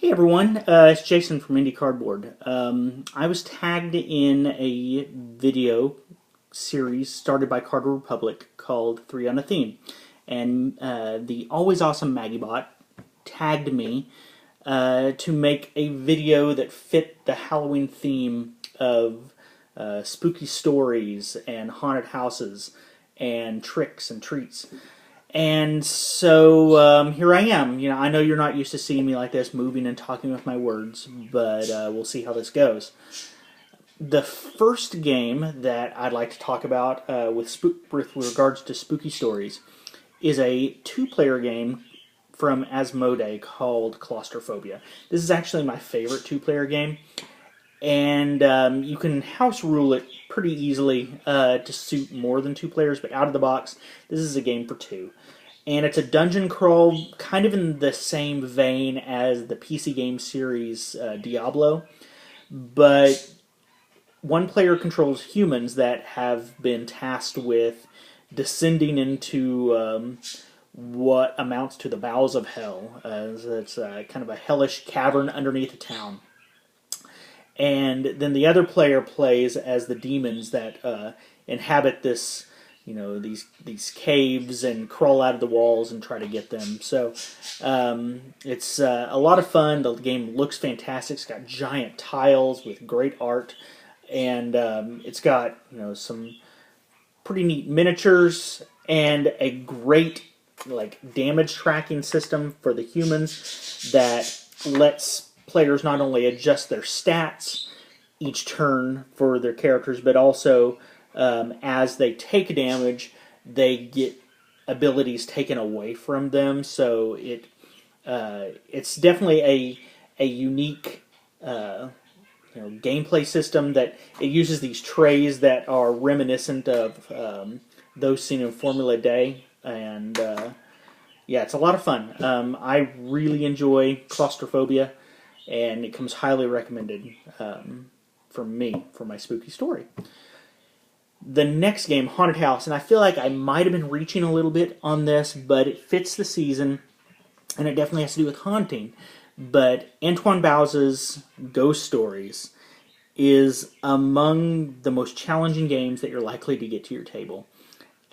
Hey everyone, it's Jason from Indie Cardboard. I was tagged in a video series started by Cardboard Republic called Three on a Theme, and the always awesome MaggieBot tagged me to make a video that fit the Halloween theme of spooky stories and haunted houses and tricks and treats. And so here I am. You know, I know you're not used to seeing me like this, moving and talking with my words, but we'll see how this goes. The first game that I'd like to talk about with regards to spooky stories is a two-player game from Asmodee called Claustrophobia. This is actually my favorite two-player game, and you can house rule it pretty easily to suit more than two players, but out of the box, this is a game for two. And it's a dungeon crawl, kind of in the same vein as the PC game series Diablo, but one player controls humans that have been tasked with descending into what amounts to the bowels of hell. It's kind of a hellish cavern underneath a town. And then the other player plays as the demons that inhabit this, you know, these caves and crawl out of the walls and try to get them. So it's a lot of fun. The game looks fantastic. It's got giant tiles with great art, and it's got, you know, some pretty neat miniatures and a great damage tracking system for the humans that lets players not only adjust their stats each turn for their characters, but also as they take damage, they get abilities taken away from them. So it's definitely a unique gameplay system that it uses these trays that are reminiscent of those seen in Formula D, and yeah, it's a lot of fun. I really enjoy Claustrophobia, and it comes highly recommended from me for my spooky story. The next game, Haunted House, and I feel like I might have been reaching a little bit on this, but it fits the season, and it definitely has to do with haunting. But Antoine Bauza's Ghost Stories is among the most challenging games that you're likely to get to your table.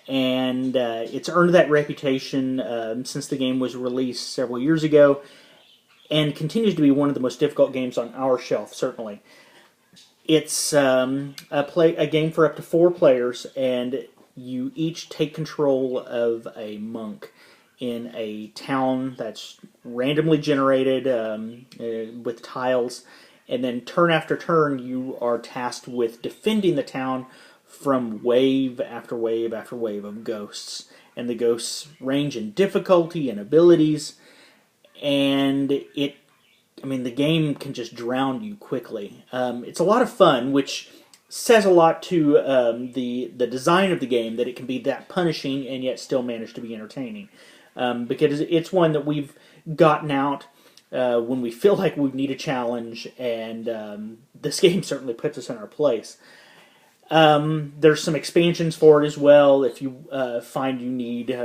And it's earned that reputation since the game was released several years ago, and continues to be one of the most difficult games on our shelf, certainly. It's a game for up to 4 players, and you each take control of a monk in a town that's randomly generated with tiles, and then turn after turn you are tasked with defending the town from wave after wave after wave of ghosts. And the ghosts range in difficulty and abilities, and the game can just drown you quickly. It's a lot of fun, which says a lot to the design of the game, that it can be that punishing and yet still manage to be entertaining. Because it's one that we've gotten out when we feel like we need a challenge, and this game certainly puts us in our place. There's some expansions for it as well if you find you need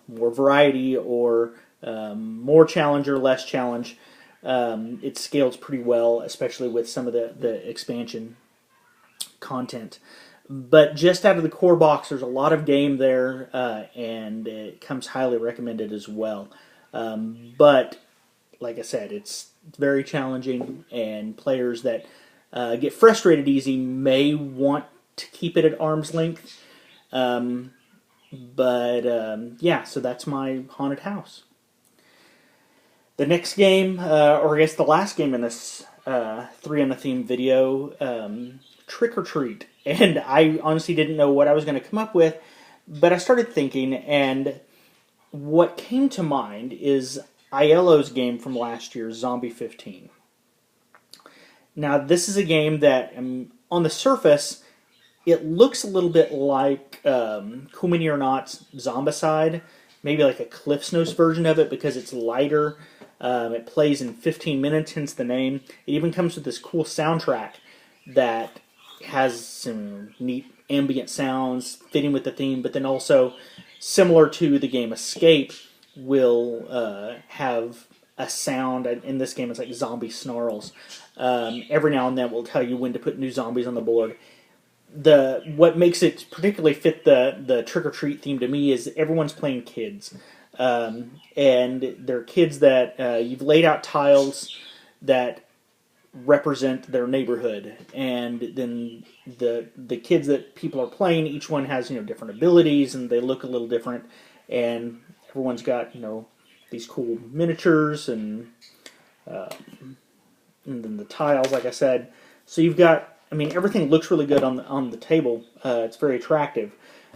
more variety or more challenge or less challenge. It scales pretty well, especially with some of the expansion content. But just out of the core box, there's a lot of game there, and it comes highly recommended as well. But, like I said, it's very challenging, and players that get frustrated easy may want to keep it at arm's length. Yeah, so that's my Haunted House. The next game, or I guess the last game in this 3 on the Theme video, Trick or Treat. And I honestly didn't know what I was going to come up with, but I started thinking, and what came to mind is Aiello's game from last year, Zombie 15. Now, this is a game that, on the surface, it looks a little bit like Cool Mini or Not's Zombicide, maybe like a CliffsNotes version of it because it's lighter. It plays in 15 minutes, hence the name. It even comes with this cool soundtrack that has some neat ambient sounds fitting with the theme, but then also, similar to the game Escape, will have a sound. In this game, it's like zombie snarls. Every now and then, will tell you when to put new zombies on the board. What makes it particularly fit the trick or treat theme to me is everyone's playing kids, and they're kids that you've laid out tiles that represent their neighborhood, and then the kids that people are playing, each one has different abilities, and they look a little different, and everyone's got these cool miniatures and then the tiles, like I said. So you've got, everything looks really good on the table. It's very attractive.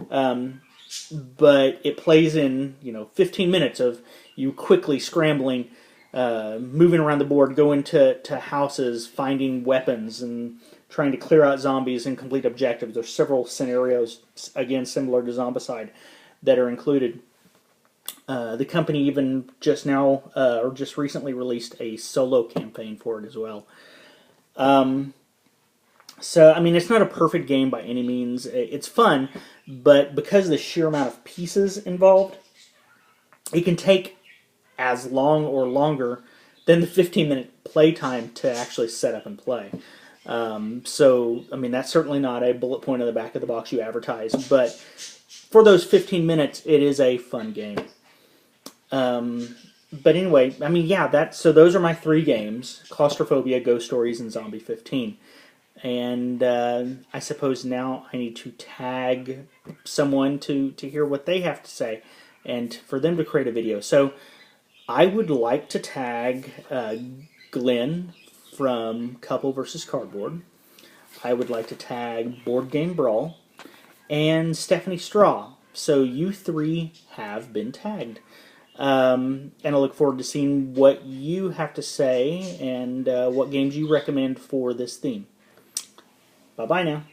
But it plays in 15 minutes of you quickly scrambling, moving around the board, going to houses, finding weapons, and trying to clear out zombies and complete objectives. There's several scenarios, again similar to Zombicide, that are included. The company even just now, or just recently, released a solo campaign for it as well. So, it's not a perfect game by any means. It's fun, but because of the sheer amount of pieces involved, it can take as long or longer than the 15-minute playtime to actually set up and play. So, that's certainly not a bullet point on the back of the box you advertise, but for those 15 minutes, it is a fun game. But anyway, so those are my 3 games: Claustrophobia, Ghost Stories, and Zombie 15. And I suppose now I need to tag someone to hear what they have to say, and for them to create a video. So I would like to tag Glenn from Couple vs. Cardboard. I would like to tag Board Game Brawl and Stephanie Straw. So you 3 have been tagged. And I look forward to seeing what you have to say and what games you recommend for this theme. Bye-bye now.